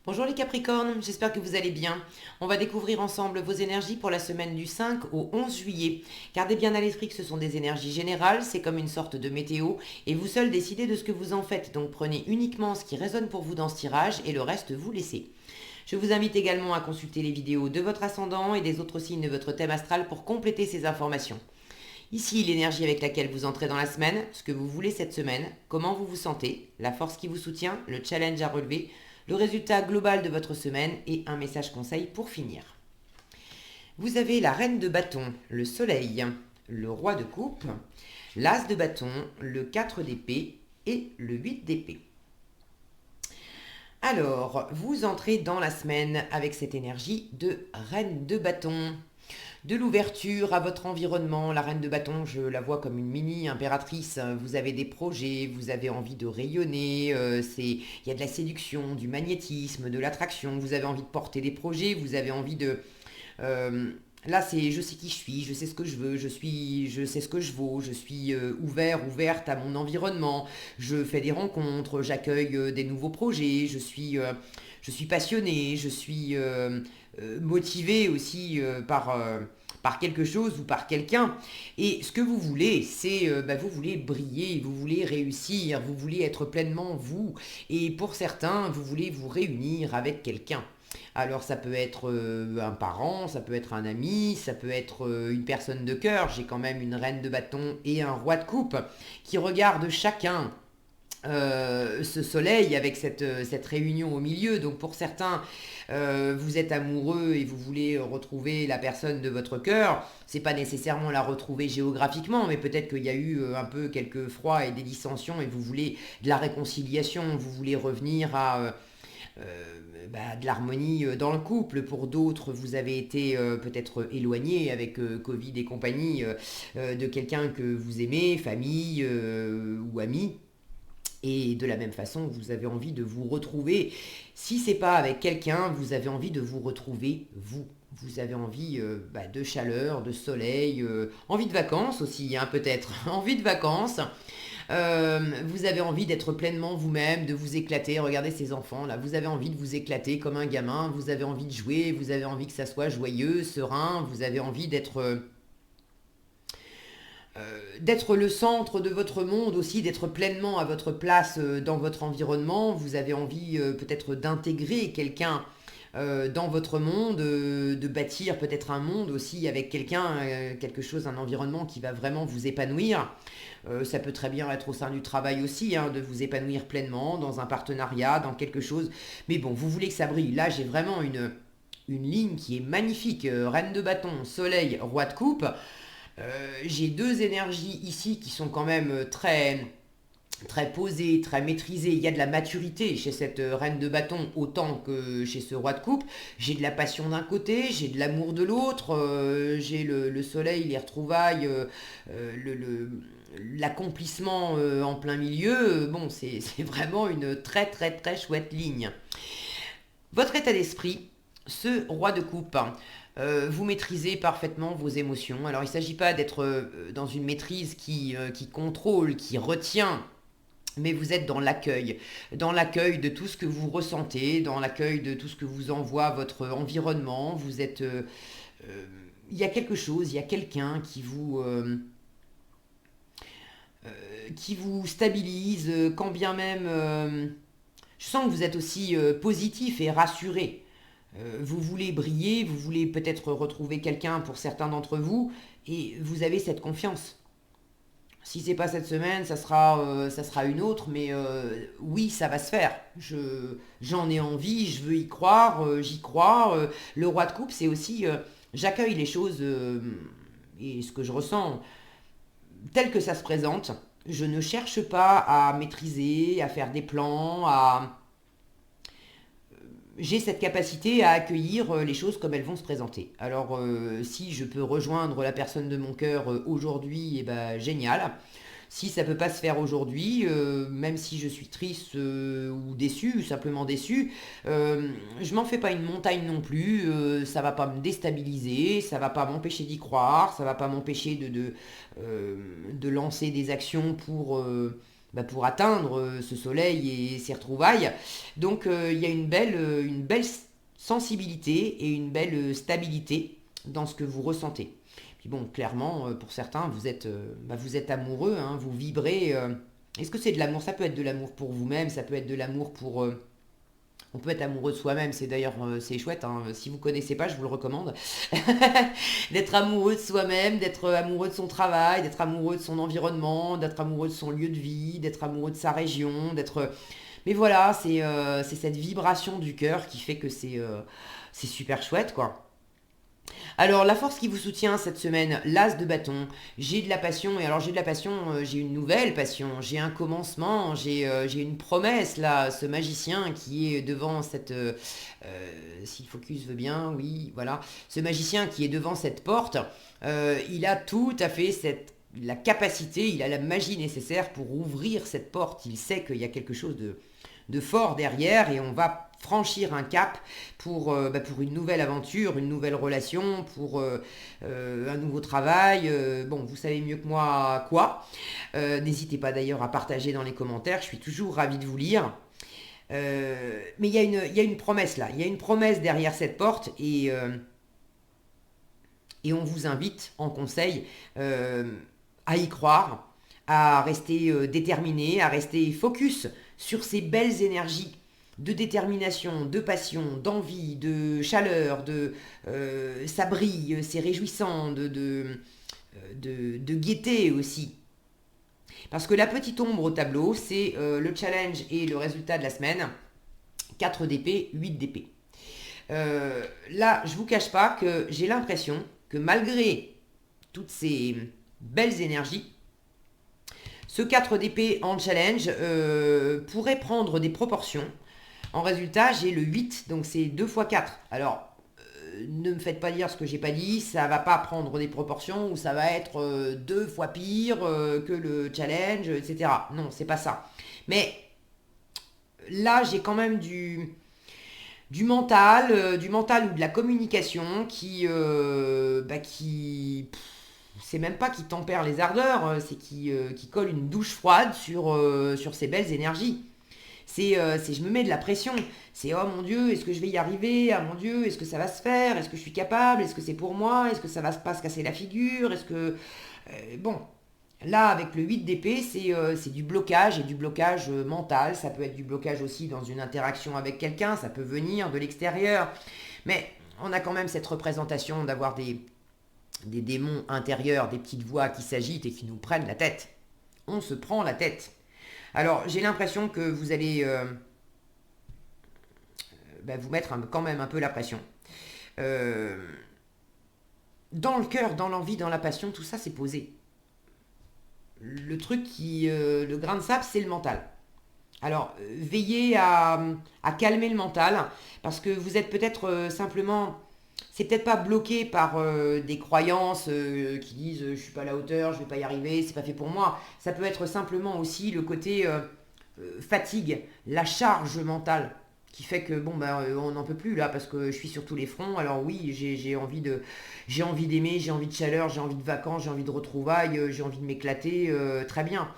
Bonjour les Capricornes, j'espère que vous allez bien. On va découvrir ensemble vos énergies pour la semaine du 5 au 11 juillet. Gardez bien à l'esprit que ce sont des énergies générales, c'est comme une sorte de météo, et vous seuls décidez de ce que vous en faites, donc prenez uniquement ce qui résonne pour vous dans ce tirage et le reste vous laissez. Je vous invite également à consulter les vidéos de votre ascendant et des autres signes de votre thème astral pour compléter ces informations. Ici, l'énergie avec laquelle vous entrez dans la semaine, ce que vous voulez cette semaine, comment vous vous sentez, la force qui vous soutient, le challenge à relever, le résultat global de votre semaine et un message conseil pour finir. Vous avez la reine de bâton, le soleil, le roi de coupe, l'as de bâton, le 4 d'épée et le 8 d'épée. Alors, vous entrez dans la semaine avec cette énergie de reine de bâton. De l'ouverture à votre environnement, la reine de bâton, je la vois comme une mini impératrice. Vous avez des projets, vous avez envie de rayonner, il y a de la séduction, du magnétisme, de l'attraction, vous avez envie de porter des projets, vous avez envie de... euh, Là, c'est je sais qui je suis, je sais ce que je veux, je sais ce que je vaux, je suis ouverte à mon environnement, je fais des rencontres, j'accueille des nouveaux projets, je suis passionnée, je suis motivée aussi par quelque chose ou par quelqu'un. Et ce que vous voulez, c'est, vous voulez briller, vous voulez réussir, vous voulez être pleinement vous. Et pour certains, vous voulez vous réunir avec quelqu'un. Alors ça peut être un parent, ça peut être un ami, ça peut être une personne de cœur. J'ai quand même une reine de bâton et un roi de coupe qui regardent chacun ce soleil avec cette réunion au milieu. Donc pour certains, vous êtes amoureux et vous voulez retrouver la personne de votre cœur. C'est pas nécessairement la retrouver géographiquement, mais peut-être qu'il y a eu un peu quelques froids et des dissensions et vous voulez de la réconciliation, vous voulez revenir à de l'harmonie dans le couple. Pour d'autres, vous avez été peut-être éloigné avec Covid et compagnie de quelqu'un que vous aimez, famille ou ami. Et de la même façon, vous avez envie de vous retrouver. Si c'est pas avec quelqu'un, vous avez envie de vous retrouver vous. Vous avez envie de chaleur, de soleil, envie de vacances aussi, hein, peut-être. Envie de vacances. Vous avez envie d'être pleinement vous-même, de vous éclater. Regardez ces enfants là, vous avez envie de vous éclater comme un gamin. Vous avez envie de jouer, vous avez envie que ça soit joyeux, serein. Vous avez envie d'être le centre de votre monde aussi, d'être pleinement à votre place dans votre environnement. Vous avez envie peut-être d'intégrer quelqu'un dans votre monde, de bâtir peut-être un monde aussi avec quelqu'un, quelque chose, un environnement qui va vraiment vous épanouir. Ça peut très bien être au sein du travail aussi, hein, de vous épanouir pleinement dans un partenariat, dans quelque chose. Mais bon, vous voulez que ça brille. Là, j'ai vraiment une ligne qui est magnifique. Reine de bâton, soleil, roi de coupe. J'ai deux énergies ici qui sont quand même très posées, très maîtrisées. Il y a de la maturité chez cette reine de bâton autant que chez ce roi de coupe. J'ai de la passion d'un côté, j'ai de l'amour de l'autre, j'ai le soleil, les retrouvailles, l'accomplissement en plein milieu. Bon, c'est vraiment une très très très chouette ligne. Votre état d'esprit, ce roi de coupe, vous maîtrisez parfaitement vos émotions. Alors il ne s'agit pas d'être dans une maîtrise qui contrôle, qui retient, mais vous êtes dans l'accueil de tout ce que vous ressentez, dans l'accueil de tout ce que vous envoie votre environnement. Vous êtes, il y a quelque chose, il y a quelqu'un qui vous stabilise, quand bien même. Je sens que vous êtes aussi positif et rassuré. Vous voulez briller, vous voulez peut-être retrouver quelqu'un pour certains d'entre vous, et vous avez cette confiance. Si c'est pas cette semaine, ça sera une autre, mais oui, ça va se faire. J'en ai envie, je veux y croire, j'y crois. Le roi de coupe, c'est aussi, j'accueille les choses et ce que je ressens tel que ça se présente. Je ne cherche pas à maîtriser, à faire des plans, à j'ai cette capacité à accueillir les choses comme elles vont se présenter. Alors si je peux rejoindre la personne de mon cœur aujourd'hui, eh ben, génial. Si ça peut pas se faire aujourd'hui, même si je suis triste ou déçu, simplement déçu, je m'en fais pas une montagne non plus. Ça va pas me déstabiliser, ça va pas m'empêcher d'y croire, ça va pas m'empêcher de lancer des actions pour pour atteindre ce soleil et ces retrouvailles. Donc il y a une belle sensibilité et une belle stabilité dans ce que vous ressentez. Puis bon, clairement, pour certains, vous êtes amoureux, hein, vous vibrez. Est-ce que c'est de l'amour? Ça peut être de l'amour pour vous-même, ça peut être de l'amour pour... on peut être amoureux de soi-même, c'est d'ailleurs c'est chouette, hein. Si vous connaissez pas, je vous le recommande. D'être amoureux de soi-même, d'être amoureux de son travail, d'être amoureux de son environnement, d'être amoureux de son lieu de vie, d'être amoureux de sa région, d'être... Mais voilà, c'est cette vibration du cœur qui fait que c'est super chouette, quoi. Alors, la force qui vous soutient cette semaine, l'as de bâton, j'ai de la passion, et alors j'ai de la passion, j'ai une nouvelle passion, j'ai un commencement, j'ai une promesse là, ce magicien qui est devant cette... si le focus veut bien, oui, voilà. Ce magicien qui est devant cette porte, il a tout à fait la capacité, il a la magie nécessaire pour ouvrir cette porte. Il sait qu'il y a quelque chose de fort derrière et on va franchir un cap pour une nouvelle aventure, une nouvelle relation, pour un nouveau travail. Bon, vous savez mieux que moi quoi. N'hésitez pas d'ailleurs à partager dans les commentaires, je suis toujours ravie de vous lire. Mais il y a une promesse là, il y a une promesse derrière cette porte et on vous invite en conseil à y croire, à rester déterminé, à rester focus sur ces belles énergies de détermination, de passion, d'envie, de chaleur, ça brille, c'est réjouissant, de gaieté aussi. Parce que la petite ombre au tableau, c'est le challenge et le résultat de la semaine, 4 d'épée, 8 d'épée. Là, je ne vous cache pas que j'ai l'impression que malgré toutes ces belles énergies, ce 4 d'épée en challenge pourrait prendre des proportions. En résultat, j'ai le 8, donc c'est 2 fois 4. Alors, ne me faites pas dire ce que j'ai pas dit, ça va pas prendre des proportions où ça va être 2 fois pire que le challenge, etc. Non, c'est pas ça. Mais là, j'ai quand même du mental ou de la communication c'est même pas qui tempère les ardeurs, c'est qui colle une douche froide sur ces belles énergies. Je me mets de la pression. C'est oh mon Dieu, est-ce que je vais y arriver? Ah mon Dieu, est-ce que ça va se faire? Est-ce que je suis capable? Est-ce que c'est pour moi? Est-ce que ça va pas se casser la figure? Est-ce que bon, là avec le 8 d'épée, c'est du blocage et du blocage mental. Ça peut être du blocage aussi dans une interaction avec quelqu'un. Ça peut venir de l'extérieur. Mais on a quand même cette représentation d'avoir des démons intérieurs, des petites voix qui s'agitent et qui nous prennent la tête. On se prend la tête. Alors, j'ai l'impression que vous allez vous mettre quand même un peu la pression. Dans le cœur, dans l'envie, dans la passion, tout ça, c'est posé. Le grain de sable, c'est le mental. Alors, veillez à calmer le mental, parce que vous êtes peut-être simplement... C'est peut-être pas bloqué par des croyances qui disent je suis pas à la hauteur, je vais pas y arriver, c'est pas fait pour moi. Ça peut être simplement aussi le côté fatigue, la charge mentale qui fait que on n'en peut plus là parce que je suis sur tous les fronts. Alors oui, j'ai envie d'aimer, j'ai envie de chaleur, j'ai envie de vacances, j'ai envie de retrouvailles, j'ai envie de m'éclater, très bien.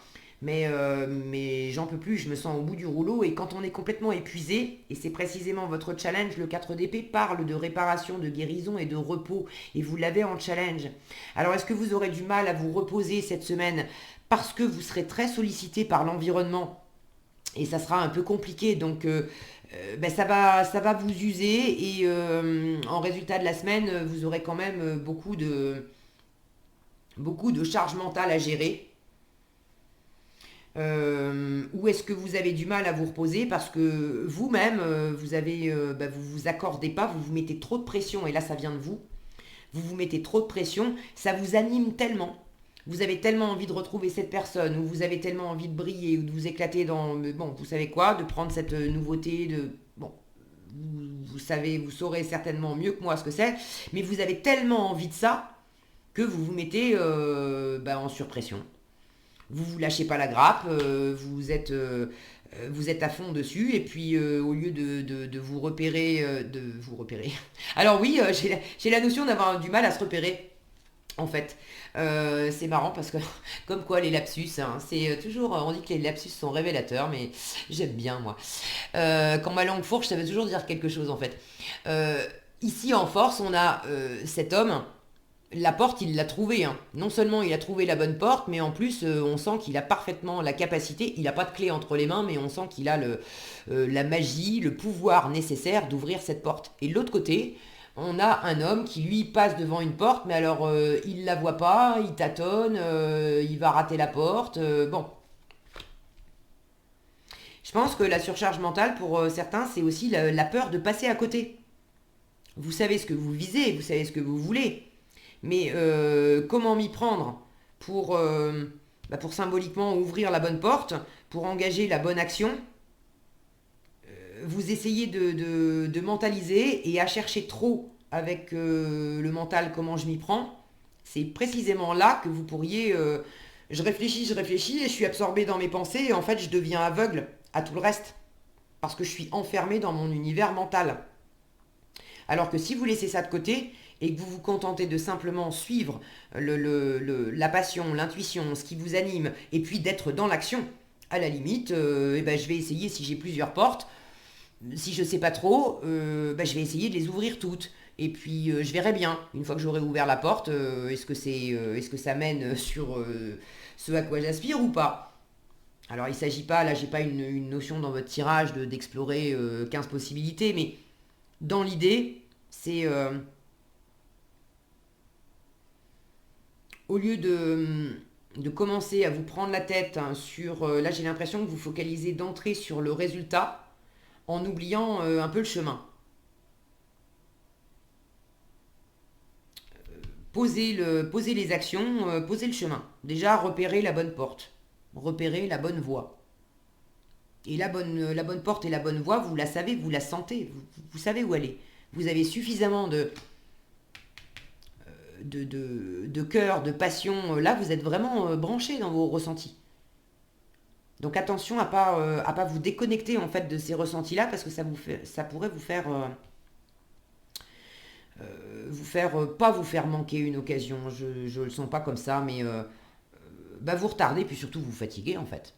Mais j'en peux plus, je me sens au bout du rouleau et quand on est complètement épuisé, et c'est précisément votre challenge, le 4 d'épée parle de réparation, de guérison et de repos, et vous l'avez en challenge. Alors est-ce que vous aurez du mal à vous reposer cette semaine parce que vous serez très sollicité par l'environnement et ça sera un peu compliqué, donc ça va vous user et en résultat de la semaine, vous aurez quand même beaucoup de charge mentale à gérer. Ou est-ce que vous avez du mal à vous reposer parce que vous-même, vous vous accordez pas, vous vous mettez trop de pression et là ça vient de vous. Vous vous mettez trop de pression, ça vous anime tellement. Vous avez tellement envie de retrouver cette personne ou vous avez tellement envie de briller ou de vous éclater vous savez quoi, de prendre cette nouveauté vous saurez certainement mieux que moi ce que c'est, mais vous avez tellement envie de ça que vous vous mettez en surpression. Vous lâchez pas la grappe, vous êtes à fond dessus et puis au lieu de vous repérer, Alors oui, j'ai la notion d'avoir du mal à se repérer. en fait. C'est marrant parce que, comme quoi les lapsus, hein, c'est toujours, on dit que les lapsus sont révélateurs, mais j'aime bien moi. Quand ma langue fourche, ça veut toujours dire quelque chose en fait. Euh, Ici en force, on a cet homme, la porte, il l'a trouvée, hein. Non seulement il a trouvé la bonne porte, mais en plus, on sent qu'il a parfaitement la capacité. Il n'a pas de clé entre les mains, mais on sent qu'il a la magie, le pouvoir nécessaire d'ouvrir cette porte. Et de l'autre côté, on a un homme qui lui passe devant une porte, mais alors il la voit pas, il tâtonne, il va rater la porte. Bon, je pense que la surcharge mentale pour certains, c'est aussi la peur de passer à côté. Vous savez ce que vous visez, vous savez ce que vous voulez. Mais comment m'y prendre pour, pour symboliquement ouvrir la bonne porte, pour engager la bonne action? Vous essayez de mentaliser et à chercher trop avec le mental comment je m'y prends. C'est précisément là que vous pourriez... je réfléchis et je suis absorbé dans mes pensées et en fait je deviens aveugle à tout le reste parce que je suis enfermé dans mon univers mental. Alors que si vous laissez ça de côté et que vous vous contentez de simplement suivre la passion, l'intuition, ce qui vous anime, et puis d'être dans l'action, à la limite, eh ben, je vais essayer, si j'ai plusieurs portes, si je ne sais pas trop, je vais essayer de les ouvrir toutes. Et puis je verrai bien, une fois que j'aurai ouvert la porte, est-ce que ça mène sur ce à quoi j'aspire ou pas. Alors il ne s'agit pas, là j'ai pas une notion dans votre tirage d'explorer 15 possibilités, mais dans l'idée, c'est au lieu de commencer à vous prendre la tête hein, sur... là, j'ai l'impression que vous focalisez d'entrée sur le résultat en oubliant un peu le chemin. Posez les actions, posez le chemin. Déjà, repérez la bonne porte, repérez la bonne voie. Et la bonne porte et la bonne voie, vous la savez, vous la sentez, vous savez où elle est. Vous avez suffisamment de cœur, de passion. Là, vous êtes vraiment branché dans vos ressentis. Donc attention à pas vous déconnecter en fait de ces ressentis-là parce que ça pourrait vous faire pas vous faire manquer une occasion. Je le sens pas comme ça, mais vous retardez puis surtout vous fatiguez en fait.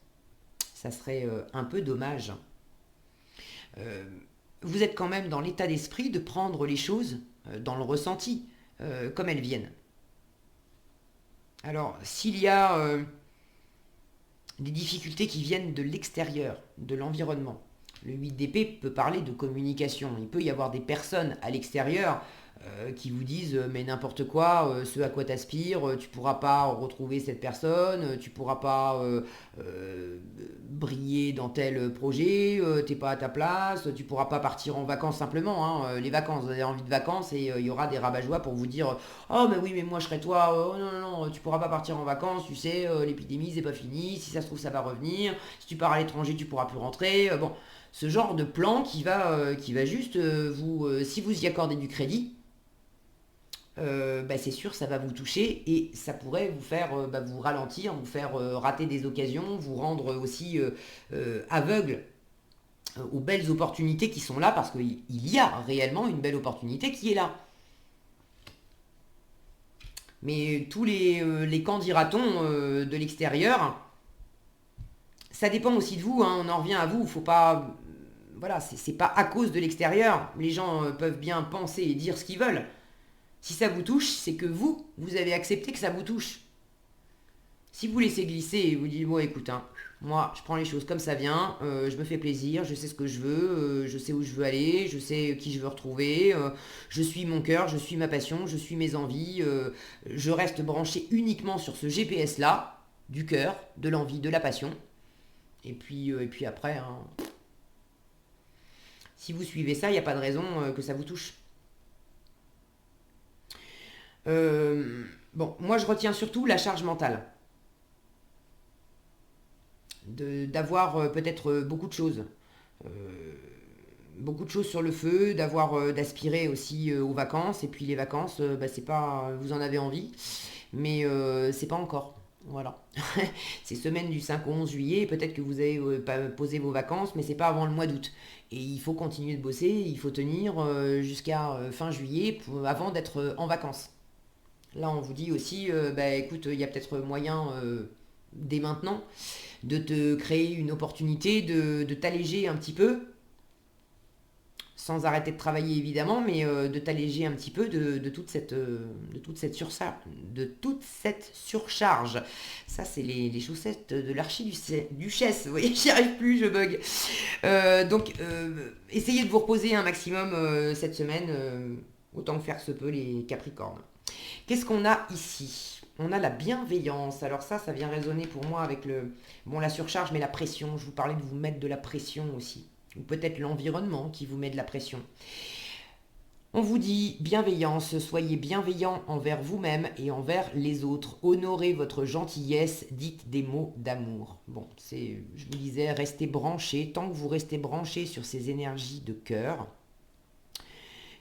Ça serait un peu dommage. Euh, vous êtes quand même dans l'état d'esprit de prendre les choses dans le ressenti comme elles viennent. Alors s'il y a des difficultés qui viennent de l'extérieur, de l'environnement. Le 8 d'épée peut parler de communication. Il peut y avoir des personnes à l'extérieur qui vous disent mais n'importe quoi, ce à quoi t'aspires, tu pourras pas retrouver cette personne, tu pourras pas briller dans tel projet, t'es pas à ta place, tu pourras pas partir en vacances simplement. Hein, les vacances, vous avez envie de vacances et il y aura des rabat-joie pour vous dire oh mais oui mais moi je serai toi, oh non non non, tu pourras pas partir en vacances, tu sais, l'épidémie c'est pas fini, si ça se trouve ça va revenir, si tu pars à l'étranger tu pourras plus rentrer, bon. Ce genre de plan qui va juste si vous y accordez du crédit, c'est sûr, ça va vous toucher et ça pourrait vous faire vous ralentir, vous faire rater des occasions, vous rendre aussi aveugle aux belles opportunités qui sont là parce qu'il y a réellement une belle opportunité qui est là. Mais tous les candidatons de l'extérieur, ça dépend aussi de vous, hein, on en revient à vous, faut pas... Voilà, c'est pas à cause de l'extérieur, les gens peuvent bien penser et dire ce qu'ils veulent. Si ça vous touche, c'est que vous avez accepté que ça vous touche. Si vous laissez glisser et vous dites, bon écoute, hein, moi je prends les choses comme ça vient, je me fais plaisir, je sais ce que je veux, je sais où je veux aller, je sais qui je veux retrouver, je suis mon cœur, je suis ma passion, je suis mes envies, je reste branché uniquement sur ce GPS-là, du cœur, de l'envie, de la passion. Et puis après, hein, si vous suivez ça, il n'y a pas de raison que ça vous touche. Bon, moi je retiens surtout la charge mentale. D'avoir peut-être beaucoup de choses. Euh, Beaucoup de choses sur le feu, d'aspirer aussi aux vacances. Et puis les vacances, c'est pas, vous en avez envie, mais c'est pas encore. Voilà. C'est semaine du 5 au 11 juillet, peut-être que vous avez pas posé vos vacances, mais c'est pas avant le mois d'août. Et il faut continuer de bosser, il faut tenir jusqu'à fin juillet avant d'être en vacances. Là, on vous dit aussi, écoute, il y a peut-être moyen, dès maintenant, de te créer une opportunité de t'alléger un petit peu, sans arrêter de travailler évidemment, mais de t'alléger un petit peu de toute cette surcharge. Ça, c'est les chaussettes de l'archiduchesse. Vous voyez, j'y arrive plus, je bug. Essayez de vous reposer un maximum cette semaine, autant que faire se peut, les Capricornes. Qu'est-ce qu'on a ici? On a la bienveillance. Alors ça vient résonner pour moi avec la surcharge, mais la pression. Je vous parlais de vous mettre de la pression aussi. Ou peut-être l'environnement qui vous met de la pression. On vous dit bienveillance, soyez bienveillant envers vous-même et envers les autres. Honorez votre gentillesse, dites des mots d'amour. Bon, je vous disais, restez branchés. Tant que vous restez branchés sur ces énergies de cœur,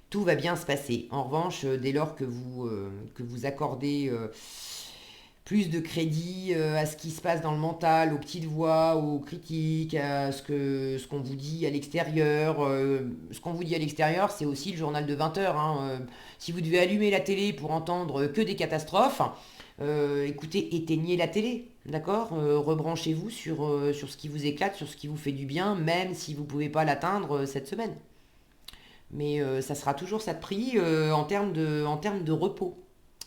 tout va bien se passer. En revanche, dès lors que vous accordez plus de crédit à ce qui se passe dans le mental, aux petites voix, aux critiques, à ce qu'on vous dit à l'extérieur. Ce qu'on vous dit à l'extérieur, c'est aussi le journal de 20 heures, hein. Si vous devez allumer la télé pour entendre que des catastrophes, écoutez, éteignez la télé, d'accord. Rebranchez-vous sur ce qui vous éclate, sur ce qui vous fait du bien, même si vous ne pouvez pas l'atteindre cette semaine. Mais ça sera toujours ça de prix en termes de repos.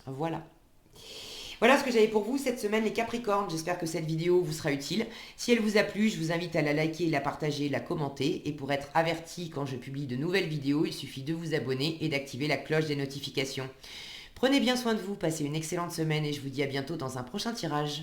Voilà. Voilà ce que j'avais pour vous cette semaine les Capricornes. J'espère que cette vidéo vous sera utile. Si elle vous a plu, je vous invite à la liker, la partager, la commenter. Et pour être averti quand je publie de nouvelles vidéos, il suffit de vous abonner et d'activer la cloche des notifications. Prenez bien soin de vous, passez une excellente semaine et je vous dis à bientôt dans un prochain tirage.